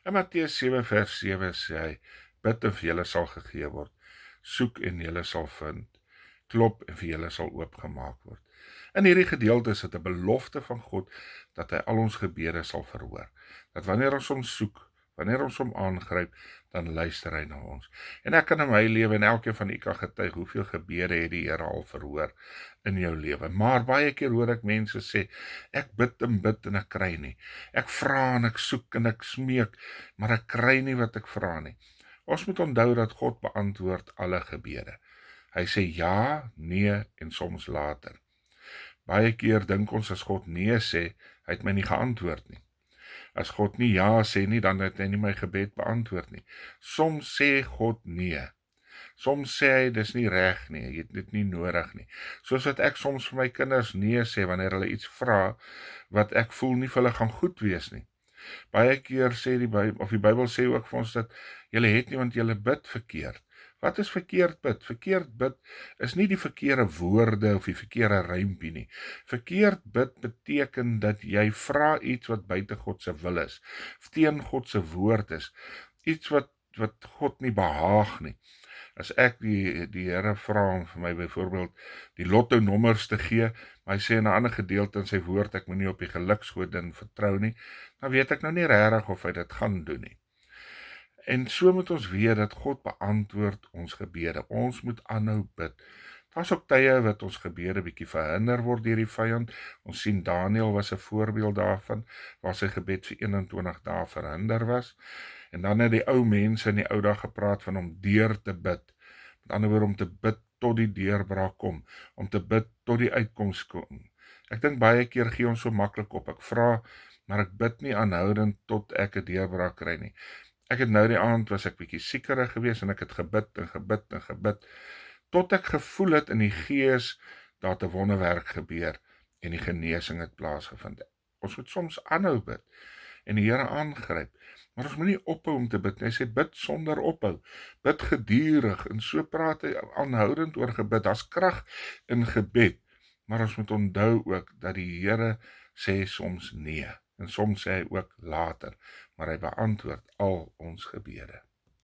In Matteus 7 vers 7 sê hy, bid en vir julle sal gegee word, soek en julle sal vind, klop en vir julle sal oopgemaak word. In hierdie gedeelte is dit 'n belofte van God, dat hy al ons gebede sal verhoor, dat wanneer ons hom soek, wanneer ons hom aangryp, dan luister hy na ons. En ek kan in my lewe en elkeen van u kan getuig, hoeveel gebede het die Here al verhoor in jou lewe. Maar baie keer hoor ek mense sê, ek bid en ek kry nie. Ek vra en ek soek en ek smeek, maar ek kry nie wat ek vra nie. Ons moet onthou dat God beantwoord alle gebede. Hy sê ja, nee en soms later. Baie keer dink ons as God nee sê, hy het my nie geantwoord nie. As God nie ja sê nie, dan het hy nie my gebed beantwoord nie. Soms sê God nee. Soms sê hy, dis nie reg nie, jy het dit nie nodig nie. Soos wat ek soms vir my kinders nee sê, wanneer hulle iets vra, wat ek voel nie vir hulle gaan goed wees nie. Baie keer sê die Bybel sê ook vir ons dat julle het nie, want julle bid verkeerd. Wat is verkeerd bid? Verkeerd bid is nie die verkeerde woorde of die verkeerde rympie nie. Verkeerd bid beteken dat jy vra iets wat buite God se wil is, teen God se woord is, iets wat God nie behaag nie. As ek die Here vra om vir my byvoorbeeld die lotto nommers te gee, maar hy sê in 'n ander gedeelte in sy woord, ek moet nie op die geluksgodin vertrou nie, dan weet ek nou nie regtig of hy dit gaan doen nie. En so moet ons weet dat God beantwoord ons gebede. Ons moet aanhou bid. Daar's ook tye wat ons gebede bietjie verhinder word deur die vyand. Ons sien Daniël was 'n voorbeeld daarvan, waar sy gebed vir 21 dae verhinder was. En dan het die ou mense in die ou dae gepraat van om deur te bid. Met ander woorde om te bid tot die deurbraak kom, om te bid tot die uitkoms kom. Ek dink baie keer gee ons so maklik op. Ek vra, maar ek bid nie aanhoudend tot ek 'n deurbraak kry nie. Ek het nou die aand was ek bietjie siekerig geweest en ek het gebid en gebid en gebid, tot ek gevoel het in die gees, daar het 'n wonderwerk gebeur en die genesing het plaasgevind. Ons moet soms aanhou bid en die Here aangryp, maar ons moet nie ophou om te bid nie. Hy sê bid sonder ophou, bid gedurig, en so praat hy aanhoudend oor gebid. Daar's krag in gebed, maar ons moet onthou ook dat die Here sê soms nee, en soms sê hy ook later, maar hy beantwoord al ons gebede.